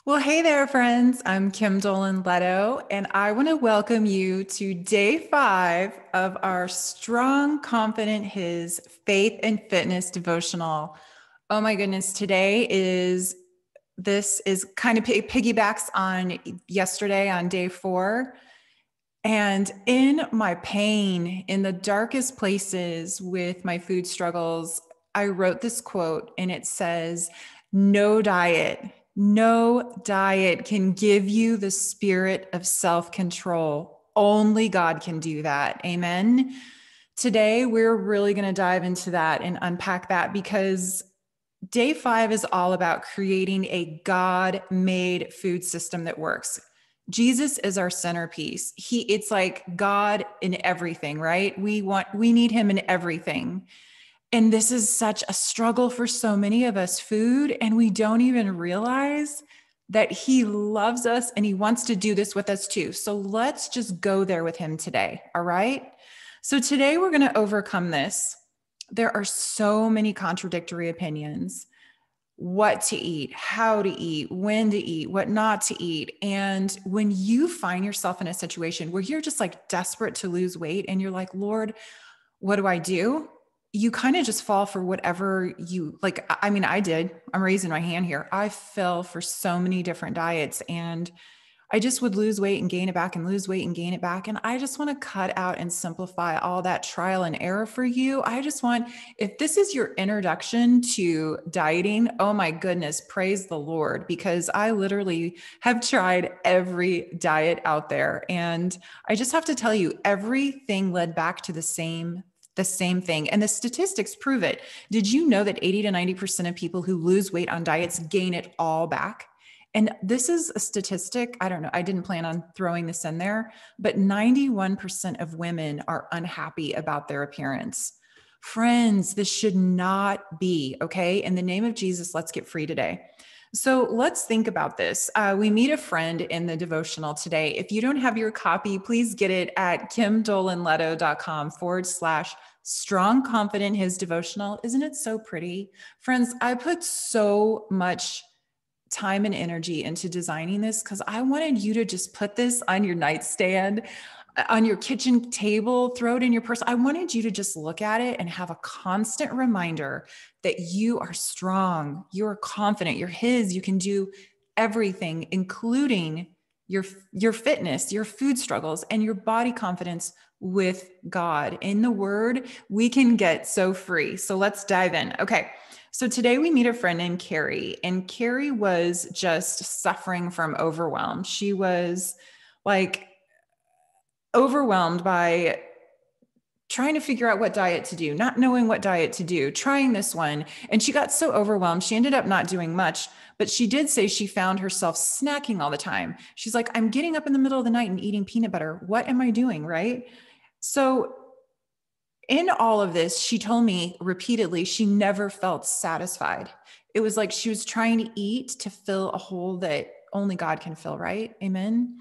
Well, hey there, friends. I'm Kim Dolan Leto, and I want to welcome you to day 5 of our Strong, Confident His Faith and Fitness devotional. Oh my goodness, this is kind of piggybacks on yesterday on day 4. And in my pain, in the darkest places with my food struggles, I wrote this quote and it says, no diet can give you the spirit of self control. Only God can do that. Amen. Today, we're really going to dive into that and unpack that because day 5 is all about creating a God made food system that works. Jesus is our centerpiece. It's like God in everything, right? We need him in everything. And this is such a struggle for so many of us, food, and we don't even realize that he loves us and he wants to do this with us too. So let's just go there with him today. All right. So today we're going to overcome this. There are so many contradictory opinions: what to eat, how to eat, when to eat, what not to eat. And when you find yourself in a situation where you're just like desperate to lose weight and you're like, Lord, what do I do? You kind of just fall for whatever you like. I mean, I did. I'm raising my hand here. I fell for so many different diets and I just would lose weight and gain it back and lose weight and gain it back. And I just want to cut out and simplify all that trial and error for you. I just want, if this is your introduction to dieting, oh my goodness, praise the Lord, because I literally have tried every diet out there. And I just have to tell you, everything led back to the same thing. And the statistics prove it. Did you know that 80 to 90% of people who lose weight on diets gain it all back? And this is a statistic. I don't know. I didn't plan on throwing this in there, but 91% of women are unhappy about their appearance. Friends, this should not be, okay? In the name of Jesus, let's get free today. So let's think about this. We meet a friend in the devotional today. If you don't have your copy, please get it at kimdolanleto.com/ strong confident his devotional. Isn't it so pretty? Friends, I put so much time and energy into designing this because I wanted you to just put this on your nightstand, on your kitchen table, throw it in your purse. I wanted you to just look at it and have a constant reminder that you are strong, you're confident, you're his, you can do everything, including your fitness, your food struggles, and your body confidence with God. In the word, we can get so free. So let's dive in. Okay. So today we meet a friend named Carrie, and Carrie was just suffering from overwhelm. She was like overwhelmed by trying to figure out what diet to do, not knowing what diet to do, trying this one. And she got so overwhelmed, she ended up not doing much, but she did say she found herself snacking all the time. She's like, I'm getting up in the middle of the night and eating peanut butter. What am I doing? Right. So in all of this, she told me repeatedly she never felt satisfied. It was like she was trying to eat to fill a hole that only God can fill, right? Amen.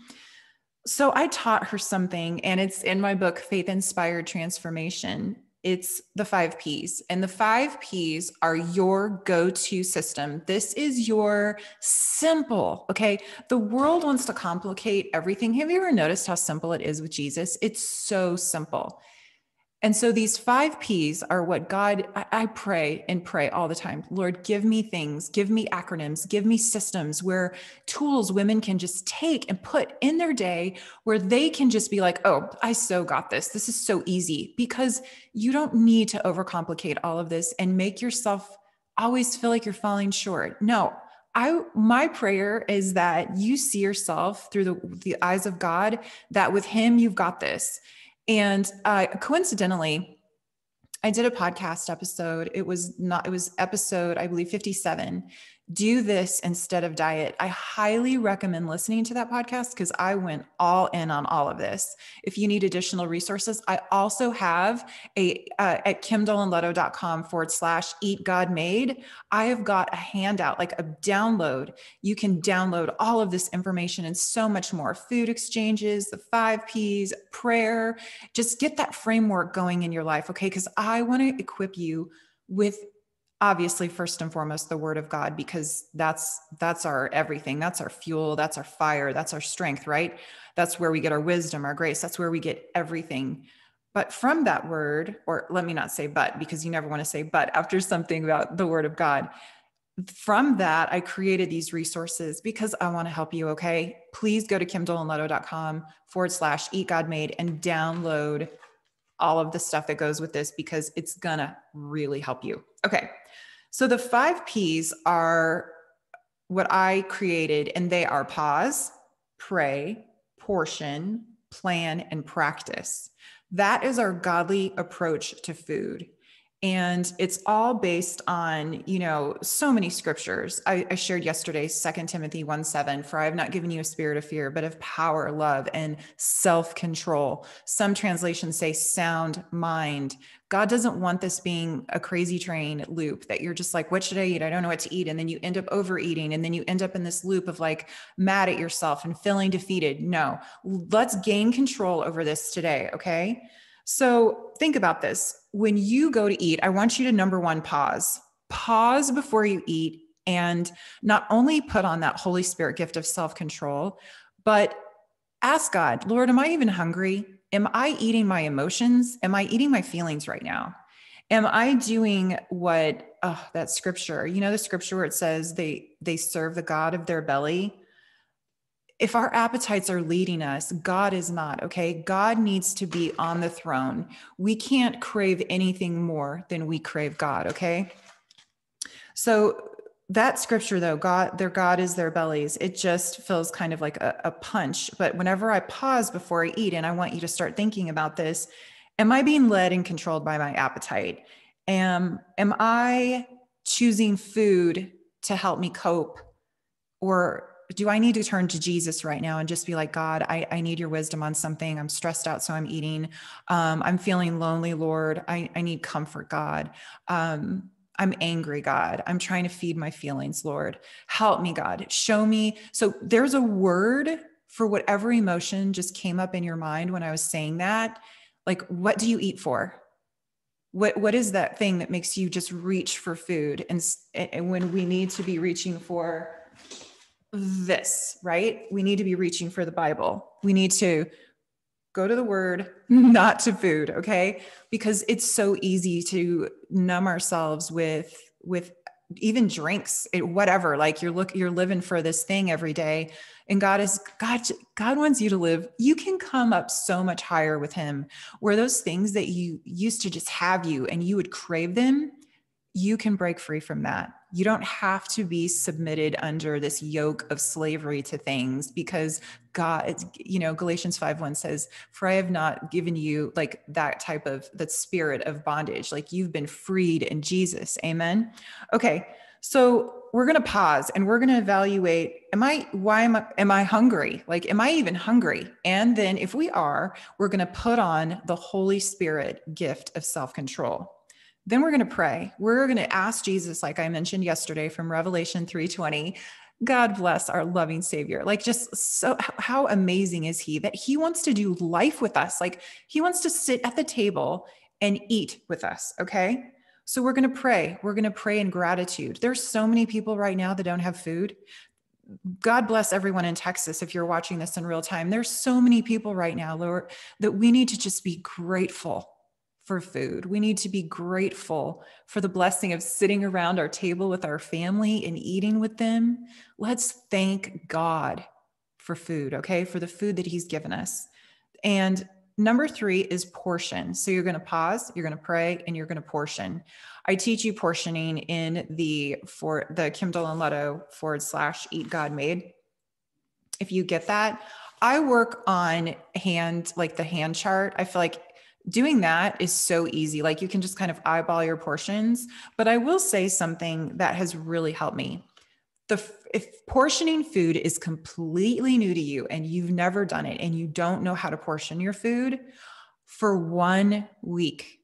So I taught her something, and it's in my book, Faith Inspired Transformation. It's the 5 P's. And the 5 P's are your go to system. This is your simple, okay? The world wants to complicate everything. Have you ever noticed how simple it is with Jesus? It's so simple. And so these 5 P's are what God, I pray and pray all the time. Lord, give me things, give me acronyms, give me systems where tools women can just take and put in their day where they can just be like, oh, I so got this. This is so easy, because you don't need to overcomplicate all of this and make yourself always feel like you're falling short. No. My prayer is that you see yourself through the eyes of God, that with him, you've got this. And coincidentally, I did a podcast episode. It was episode, I believe, 57. Do this instead of diet. I highly recommend listening to that podcast because I went all in on all of this. If you need additional resources, I also have at kimdolanleto.com/eat God made. I have got a handout, like a download. You can download all of this information and so much more: food exchanges, the 5 P's, prayer. Just get that framework going in your life, okay? Because I want to equip you with obviously first and foremost the word of God, because that's our everything. That's our fuel, that's our fire, that's our strength, right? That's where we get our wisdom, our grace. That's where we get everything. But from that word, or let me not say but, because you never want to say but after something about the word of God. From that, I created these resources because I want to help you. Okay. Please go to kimdolanlutto.com/eat God made and download all of the stuff that goes with this, because it's gonna really help you. Okay. So the 5 P's are what I created, and they are pause, pray, portion, plan, and practice. That is our godly approach to food. And it's all based on, so many scriptures. I shared yesterday, 2 Timothy 1:7, for I have not given you a spirit of fear, but of power, love, and self-control. Some translations say sound mind. God doesn't want this being a crazy train loop that you're just like, what should I eat? I don't know what to eat. And then you end up overeating. And then you end up in this loop of like mad at yourself and feeling defeated. No, let's gain control over this today. Okay. So think about this. When you go to eat, I want you to, number one, pause before you eat, and not only put on that Holy Spirit gift of self-control, but ask God, Lord, am I even hungry? Am I eating my emotions? Am I eating my feelings right now? Am I doing what, that scripture, the scripture where it says they serve the God of their belly? If our appetites are leading us, God is not, okay? God needs to be on the throne. We can't crave anything more than we crave God, okay? So that scripture though, their God is their bellies, it just feels kind of like a punch. But whenever I pause before I eat, and I want you to start thinking about this, am I being led and controlled by my appetite? Am I choosing food to help me cope? Or do I need to turn to Jesus right now and just be like, God, I need your wisdom on something. I'm stressed out, so I'm eating. I'm feeling lonely, Lord. I need comfort, God. I'm angry, God. I'm trying to feed my feelings, Lord. Help me, God. Show me. So there's a word for whatever emotion just came up in your mind when I was saying that. Like, what do you eat for? What is that thing that makes you just reach for food? And when we need to be reaching for this, right? We need to be reaching for the Bible. We need to go to the word, not to food, okay? Because it's so easy to numb ourselves with even drinks, whatever. Like you're living for this thing every day, and God wants you to live. You can come up so much higher with him, where those things that you used to just have you and you would crave them, you can break free from that. You don't have to be submitted under this yoke of slavery to things, because God, Galatians 5:1 says, for I have not given you like that spirit of bondage. Like you've been freed in Jesus. Amen. Okay. So we're going to pause and we're going to evaluate, am I hungry? Like, am I even hungry? And then if we are, we're going to put on the Holy Spirit gift of self-control. Then we're going to pray. We're going to ask Jesus, like I mentioned yesterday from Revelation 3:20, God bless our loving Savior. Like, just so how amazing is he that he wants to do life with us? Like, he wants to sit at the table and eat with us. Okay. So we're going to pray. We're going to pray in gratitude. There's so many people right now that don't have food. God bless everyone in Texas. If you're watching this in real time, there's so many people right now, Lord, that we need to just be grateful for food. We need to be grateful for the blessing of sitting around our table with our family and eating with them. Let's thank God for food, okay? For the food that he's given us. And number 3 is portion. So you're going to pause, you're going to pray, and you're going to portion. I teach you portioning for the Kim Dolan Lutto /Eat God Made. If you get that, I work on the hand chart. I feel like doing that is so easy. Like you can just kind of eyeball your portions, but I will say something that has really helped me. If portioning food is completely new to you and you've never done it and you don't know how to portion your food, for 1 week,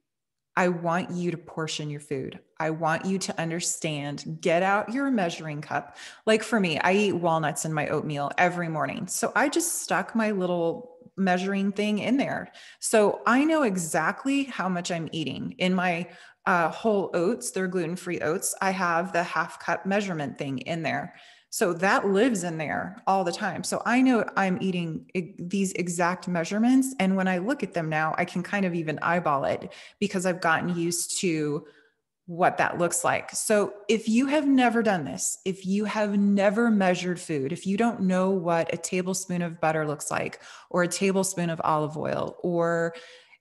I want you to portion your food. I want you to understand, get out your measuring cup. Like for me, I eat walnuts in my oatmeal every morning. So I just stuck my little measuring thing in there. So I know exactly how much I'm eating. In my whole oats, they're gluten-free oats, I have the half cup measurement thing in there. So that lives in there all the time. So I know I'm eating these exact measurements. And when I look at them now, I can kind of even eyeball it because I've gotten used to what that looks like. So if you have never done this, if you have never measured food, if you don't know what a tablespoon of butter looks like, or a tablespoon of olive oil, or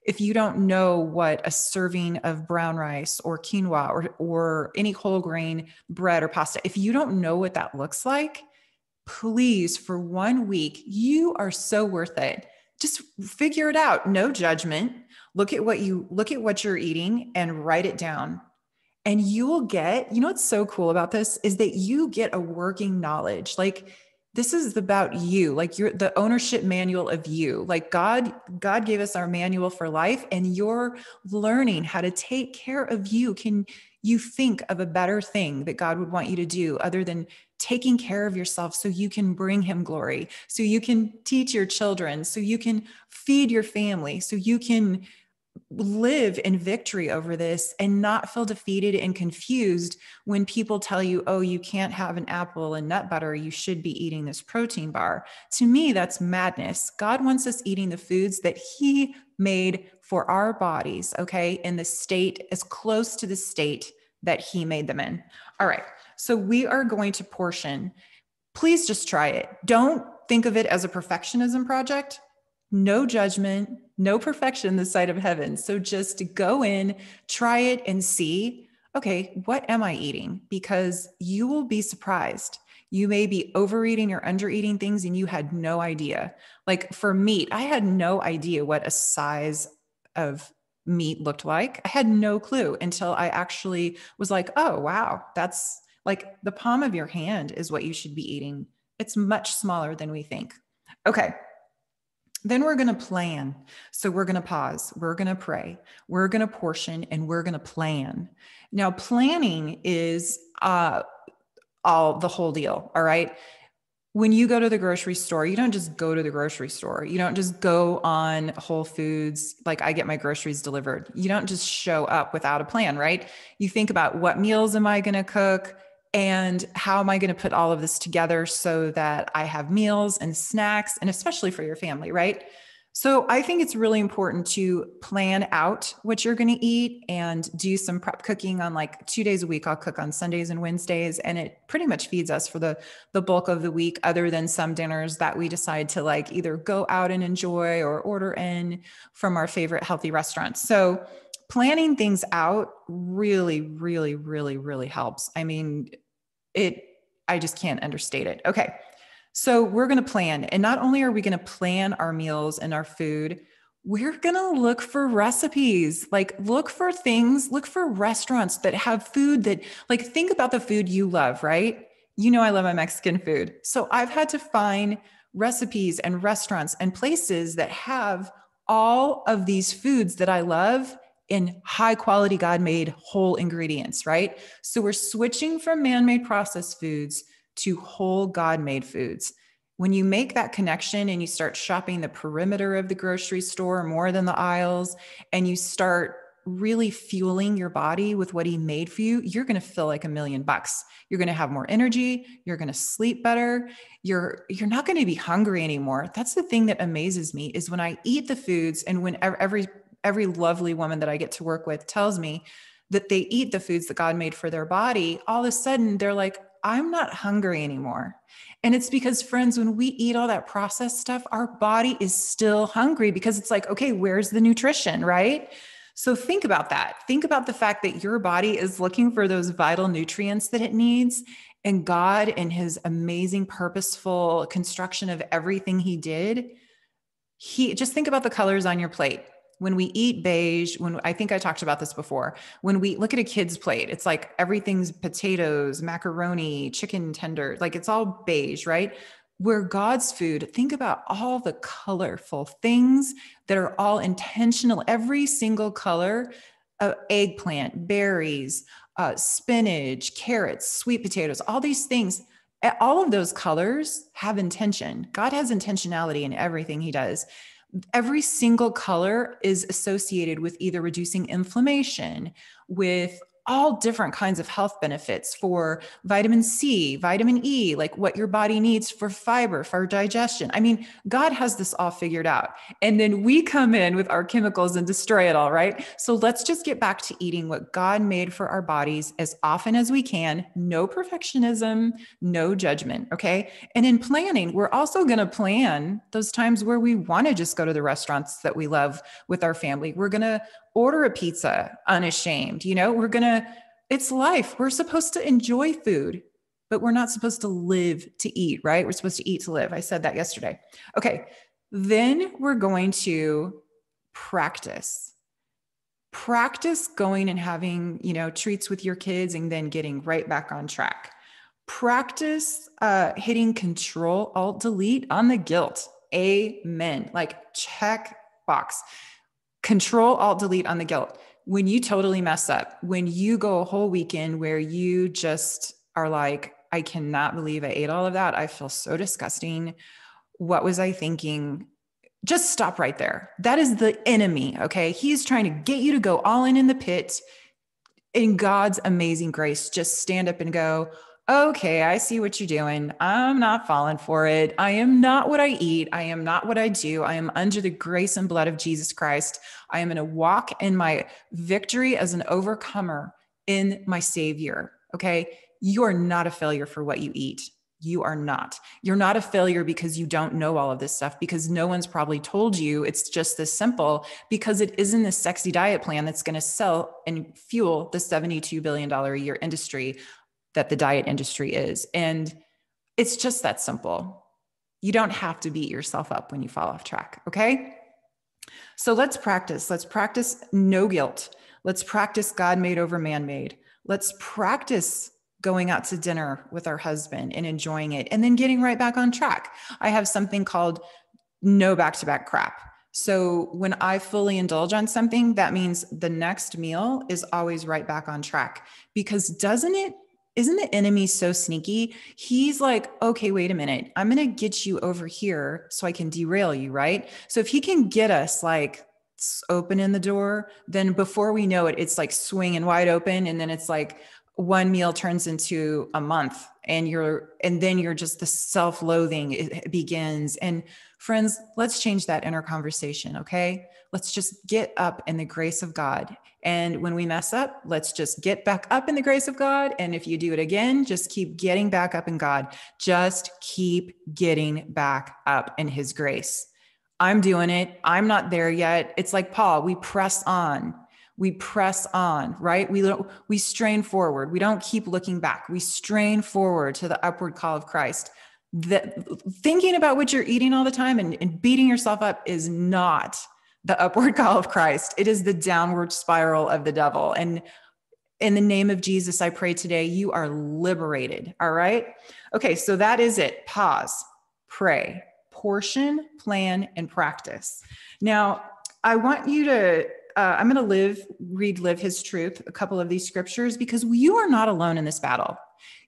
if you don't know what a serving of brown rice or quinoa or any whole grain bread or pasta, if you don't know what that looks like, please, for 1 week, you are so worth it. Just figure it out. No judgment. Look at what you're eating and write it down. And you will get, you know, what's so cool about this is that you get a working knowledge. Like, this is about you, like you're the ownership manual of you. Like God gave us our manual for life, and you're learning how to take care of you. Can you think of a better thing that God would want you to do other than taking care of yourself so you can bring him glory, so you can teach your children, so you can feed your family, so you can live in victory over this and not feel defeated and confused when people tell you, oh, you can't have an apple and nut butter, you should be eating this protein bar. To me, that's madness. God wants us eating the foods that he made for our bodies, okay, in the state, as close to the state that he made them in. All right, so we are going to portion. Please just try it. Don't think of it as a perfectionism project. No judgment, no perfection this side of heaven. So just go in, try it, and see, okay, what am I eating? Because you will be surprised. You may be overeating or undereating things and you had no idea. Like for meat, I had no idea what a size of meat looked like. I had no clue until I actually was like, oh, wow, that's like the palm of your hand is what you should be eating. It's much smaller than we think. Okay. Then we're going to plan. So we're going to pause. We're going to pray. We're going to portion, and we're going to plan. Now, planning is all the whole deal. All right. When you go to the grocery store, you don't just go to the grocery store. You don't just go on Whole Foods. Like I get my groceries delivered. You don't just show up without a plan, right? You think about what meals am I going to cook? And how am I going to put all of this together so that I have meals and snacks, and especially for your family, right? So I think it's really important to plan out what you're going to eat and do some prep cooking on like 2 days a week. I'll cook on Sundays and Wednesdays, and it pretty much feeds us for the bulk of the week, other than some dinners that we decide to like either go out and enjoy or order in from our favorite healthy restaurants. So planning things out really, really, really, really helps. I mean, I just can't understate it. Okay. So we're going to plan. And not only are we going to plan our meals and our food, we're going to look for recipes, like look for restaurants that have food that, like, think about the food you love, right? You know, I love my Mexican food. So I've had to find recipes and restaurants and places that have all of these foods that I love in high quality, God made whole ingredients, right? So we're switching from man-made processed foods to whole God made foods. When you make that connection and you start shopping the perimeter of the grocery store more than the aisles, and you start really fueling your body with what he made for you, you're going to feel like $1,000,000. You're going to have more energy. You're going to sleep better. You're not going to be hungry anymore. That's the thing that amazes me is when I eat the foods, and when every lovely woman that I get to work with tells me that they eat the foods that God made for their body, all of a sudden they're like, I'm not hungry anymore. And it's because, friends, when we eat all that processed stuff, our body is still hungry because it's like, okay, where's the nutrition, right? So think about that. Think about the fact that your body is looking for those vital nutrients that it needs. And God, in his amazing, purposeful construction of everything he did, just think about the colors on your plate. When we eat beige, I think I talked about this before, when we look at a kid's plate, it's like everything's potatoes, macaroni, chicken tender, like it's all beige, right? Where God's food, think about all the colorful things that are all intentional, every single color, eggplant, berries, spinach, carrots, sweet potatoes, all these things. All of those colors have intention. God has intentionality in everything he does. Every single color is associated with either reducing inflammation, with all different kinds of health benefits for vitamin C, vitamin E, like what your body needs for fiber, for digestion. I mean, God has this all figured out. And then we come in with our chemicals and destroy it all, right? So let's just get back to eating what God made for our bodies as often as we can. No perfectionism, no judgment, okay? And in planning, we're also going to plan those times where we want to just go to the restaurants that we love with our family. We're going to order a pizza unashamed. It's life. We're supposed to enjoy food, but we're not supposed to live to eat, right? We're supposed to eat to live. I said that yesterday. Okay. Then we're going to practice going and having, treats with your kids and then getting right back on track. Practice hitting Control Alt Delete on the guilt. Amen. Like, check box. Control Alt Delete on the guilt. When you totally mess up, when you go a whole weekend where you just are like, I cannot believe I ate all of that. I feel so disgusting. What was I thinking? Just stop right there. That is the enemy. Okay. He's trying to get you to go all in the pit. In God's amazing grace, just stand up and go, okay, I see what you're doing. I'm not falling for it. I am not what I eat. I am not what I do. I am under the grace and blood of Jesus Christ. I am going to walk in my victory as an overcomer in my Savior. Okay. You are not a failure for what you eat. You are not. You're not a failure because you don't know all of this stuff, because no one's probably told you it's just this simple, because it isn't this sexy diet plan that's going to sell and fuel the $72 billion a year industry that the diet industry is. And it's just that simple. You don't have to beat yourself up when you fall off track. Okay. So let's practice. Let's practice no guilt. Let's practice God made over man made. Let's practice going out to dinner with our husband and enjoying it and then getting right back on track. I have something called no back-to-back crap. So when I fully indulge on something, that means the next meal is always right back on track, because isn't the enemy so sneaky? He's like, okay, wait a minute. I'm going to get you over here so I can derail you, right? So if he can get us like opening the door, then before we know it, it's like swinging wide open. And then it's like one meal turns into a month, and then you're just, the self-loathing, it begins. And friends, let's change that inner conversation. Okay. Let's just get up in the grace of God. And when we mess up, let's just get back up in the grace of God. And if you do it again, just keep getting back up in God. Just keep getting back up in his grace. I'm doing it. I'm not there yet. It's like Paul, we press on. We press on, right? We strain forward. We don't keep looking back. We strain forward to the upward call of Christ. Thinking about what you're eating all the time and beating yourself up is not the upward call of Christ. It is the downward spiral of the devil. And in the name of Jesus, I pray today, you are liberated. All right. Okay. So that is it. Pause, pray, portion, plan, and practice. Now, I want you to, I'm going to live his truth, a couple of these scriptures, because you are not alone in this battle.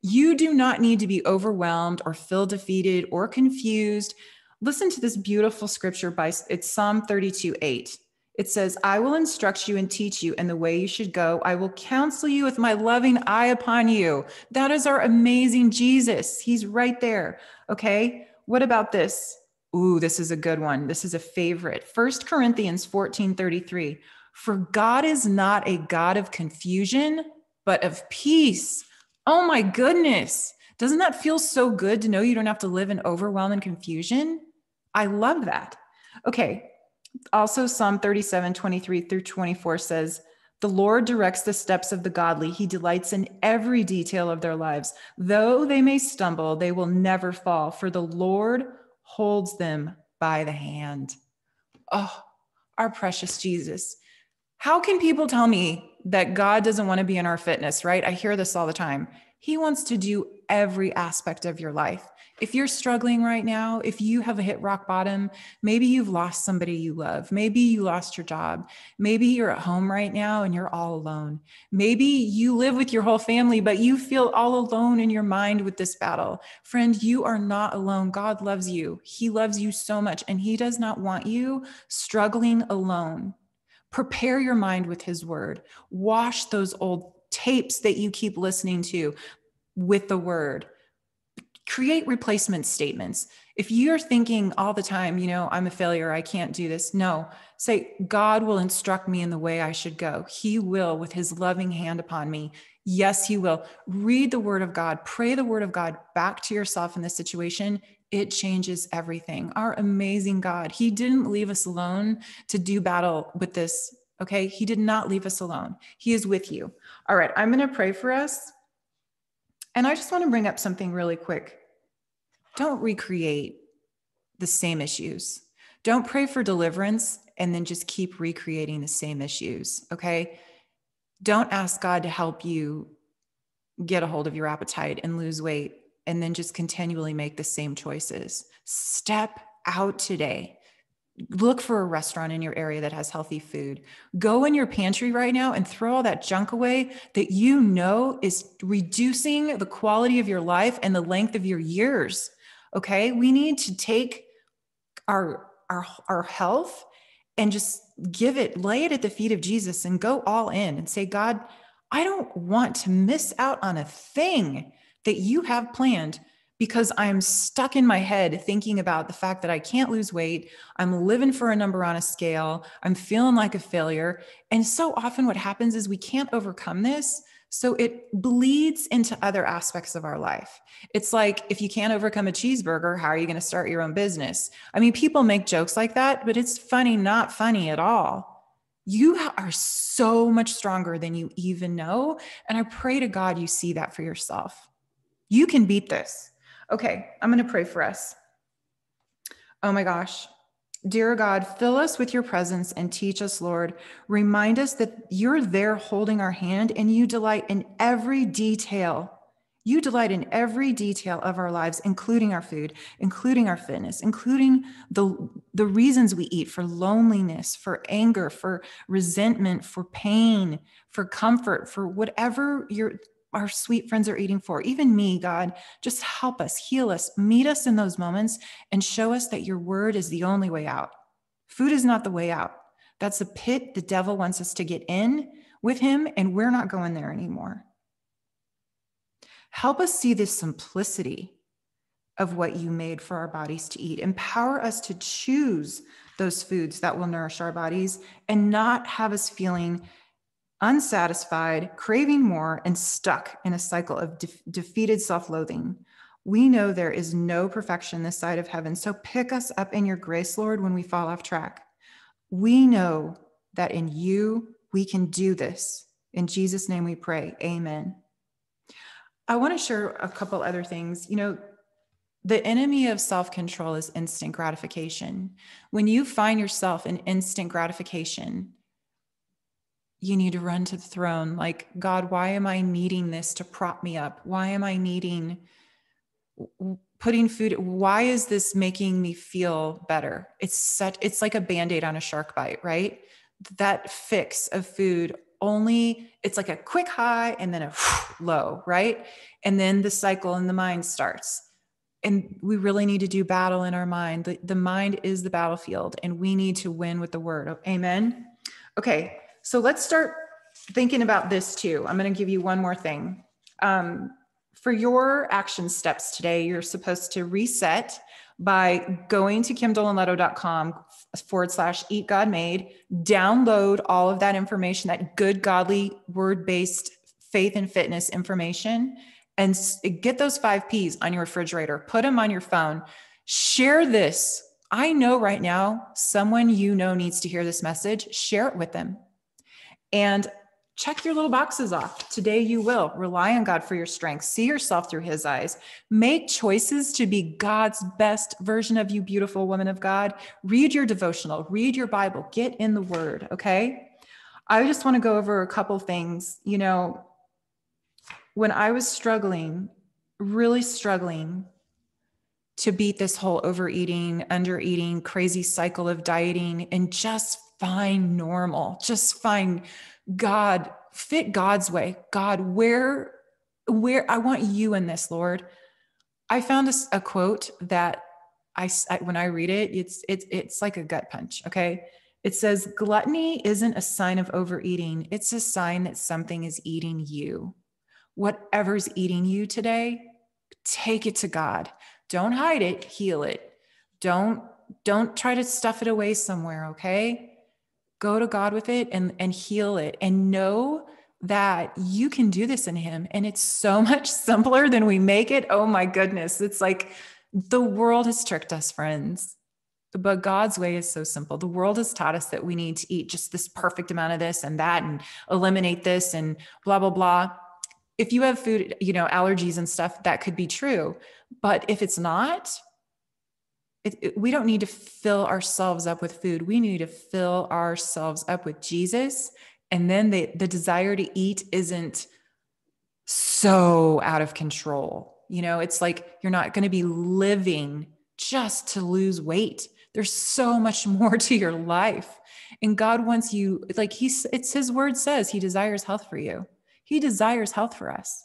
You do not need to be overwhelmed or feel defeated or confused. Listen to this beautiful scripture it's Psalm 32:8. It says, I will instruct you and teach you in the way you should go. I will counsel you with my loving eye upon you. That is our amazing Jesus. He's right there. Okay. What about this? Ooh, this is a good one. This is a favorite. 1 Corinthians 14:33. For God is not a God of confusion, but of peace. Oh my goodness. Doesn't that feel so good to know you don't have to live in overwhelm and confusion? I love that. Okay. Also, Psalm 37:23-24 says, the Lord directs the steps of the godly. He delights in every detail of their lives. Though they may stumble, they will never fall, for the Lord holds them by the hand. Oh, our precious Jesus. How can people tell me that God doesn't want to be in our fitness, right? I hear this all the time. He wants to do every aspect of your life. If you're struggling right now, if you have hit rock bottom, maybe you've lost somebody you love. Maybe you lost your job. Maybe you're at home right now and you're all alone. Maybe you live with your whole family, but you feel all alone in your mind with this battle. Friend, you are not alone. God loves you. He loves you so much, and he does not want you struggling alone. Prepare your mind with his word. Wash those old tapes that you keep listening to with the word. Create replacement statements. If you're thinking all the time, I'm a failure, I can't do this. No, say, God will instruct me in the way I should go. He will, with his loving hand upon me. Yes, he will. Read the word of God, pray the word of God back to yourself in this situation. It changes everything. Our amazing God, he didn't leave us alone to do battle with this. Okay. He did not leave us alone. He is with you. All right. I'm going to pray for us. And I just want to bring up something really quick. Don't recreate the same issues. Don't pray for deliverance and then just keep recreating the same issues. Okay. Don't ask God to help you get a hold of your appetite and lose weight and then just continually make the same choices. Step out today. Look for a restaurant in your area that has healthy food. Go in your pantry right now and throw all that junk away that you know is reducing the quality of your life and the length of your years. Okay? We need to take our health and just lay it at the feet of Jesus and go all in and say, God, I don't want to miss out on a thing that you have planned, because I'm stuck in my head thinking about the fact that I can't lose weight. I'm living for a number on a scale. I'm feeling like a failure. And so often what happens is we can't overcome this. So it bleeds into other aspects of our life. It's like, if you can't overcome a cheeseburger, how are you going to start your own business? I mean, people make jokes like that, but it's funny, not funny at all. You are so much stronger than you even know. And I pray to God you see that for yourself. You can beat this. Okay, I'm going to pray for us. Oh my gosh. Dear God, fill us with your presence and teach us, Lord. Remind us that you're there holding our hand and you delight in every detail. You delight in every detail of our lives, including our food, including our fitness, including the reasons we eat, for loneliness, for anger, for resentment, for pain, for comfort, for whatever our sweet friends are eating for. Even me, God, just help us, heal us, meet us in those moments, and show us that your word is the only way out. Food is not the way out. That's a pit the devil wants us to get in with him, and we're not going there anymore. Help us see the simplicity of what you made for our bodies to eat. Empower us to choose those foods that will nourish our bodies and not have us feeling unsatisfied, craving more, and stuck in a cycle of defeated self-loathing. We know there is no perfection this side of heaven, so pick us up in your grace, Lord, when we fall off track. We know that in you, we can do this. In Jesus' name we pray, amen. I want to share a couple other things. The enemy of self-control is instant gratification. When you find yourself in instant gratification, you need to run to the throne. Like, God, why am I needing this to prop me up? Why am I needing putting food? Why is this making me feel better? It's like a Band-Aid on a shark bite, right? That fix of food it's like a quick high and then a low, right? And then the cycle in the mind starts. And we really need to do battle in our mind. The mind is the battlefield, and we need to win with the word. Amen. Okay. So let's start thinking about this too. I'm going to give you one more thing. For your action steps today, you're supposed to reset by going to kimdolanletto.com/eat God made, download all of that information, that good, godly, word-based faith and fitness information, and get those 5 Ps on your refrigerator, put them on your phone, share this. I know right now, someone needs to hear this message, share it with them. And check your little boxes off. Today you will rely on God for your strength. See yourself through his eyes. Make choices to be God's best version of you, beautiful woman of God. Read your devotional, read your Bible, get in the word. Okay. I just want to go over a couple things. when I was struggling, really struggling to beat this whole overeating, undereating, crazy cycle of dieting and just find normal, just find God, fit God's way. God, where I want you in this, Lord. I found a quote that when I read it, it's like a gut punch. Okay. It says, gluttony isn't a sign of overeating. It's a sign that something is eating you. Whatever's eating you today, take it to God. Don't hide it, heal it. Don't try to stuff it away somewhere. Okay. Go to God with it and heal it, and know that you can do this in him. And it's so much simpler than we make it. Oh my goodness. It's like the world has tricked us, friends. But God's way is so simple. The world has taught us that we need to eat just this perfect amount of this and that and eliminate this and blah, blah, blah. If you have food, allergies and stuff, that could be true. But if it's not, we don't need to fill ourselves up with food. We need to fill ourselves up with Jesus. And then the desire to eat isn't so out of control. It's like you're not going to be living just to lose weight. There's so much more to your life. And God wants you, like it's his word says, he desires health for you. He desires health for us.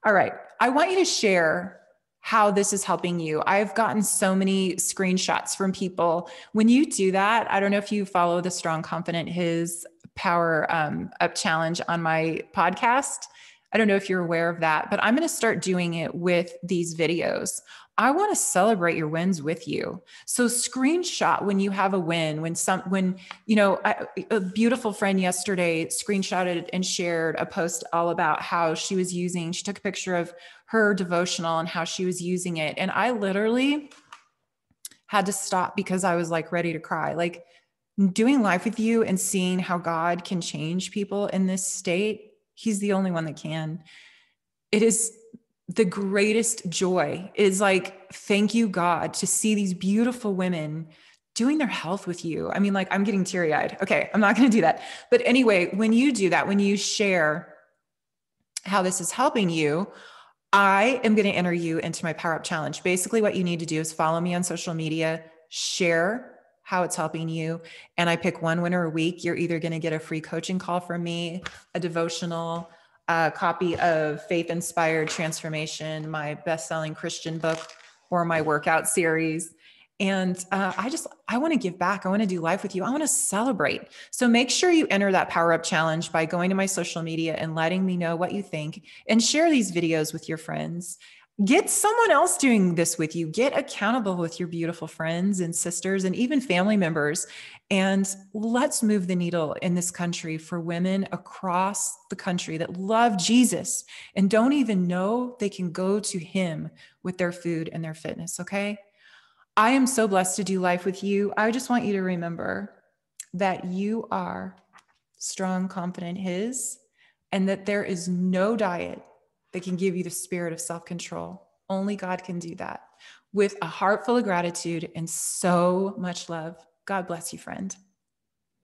All right. I want you to share how this is helping you. I've gotten so many screenshots from people. When you do that, I don't know if you follow the Strong Confident His Power Up Challenge on my podcast. I don't know if you're aware of that, but I'm going to start doing it with these videos. I want to celebrate your wins with you. So screenshot when you have a win, a beautiful friend yesterday screenshotted and shared a post all about how she took a picture of her devotional and how she was using it. And I literally had to stop because I was like ready to cry. Like, doing life with you and seeing how God can change people in this state, he's the only one that can. It is the greatest joy. It is like, thank you, God, to see these beautiful women doing their health with you. I mean, like, I'm getting teary-eyed. Okay, I'm not going to do that. But anyway, when you do that, when you share how this is helping you, I am going to enter you into my Power Up Challenge. Basically, what you need to do is follow me on social media, share how it's helping you. And I pick one winner a week. You're either going to get a free coaching call from me, a devotional, a copy of Faith Inspired Transformation, my best-selling Christian book, or my workout series. And I want to give back. I want to do life with you. I want to celebrate. So make sure you enter that Power Up Challenge by going to my social media and letting me know what you think, and share these videos with your friends. Get someone else doing this with you. Get accountable with your beautiful friends and sisters and even family members. And let's move the needle in this country for women across the country that love Jesus and don't even know they can go to him with their food and their fitness. Okay. I am so blessed to do life with you. I just want you to remember that you are strong, confident his, and that there is no diet that can give you the spirit of self-control. Only God can do that with a heart full of gratitude and so much love. God bless you, friend.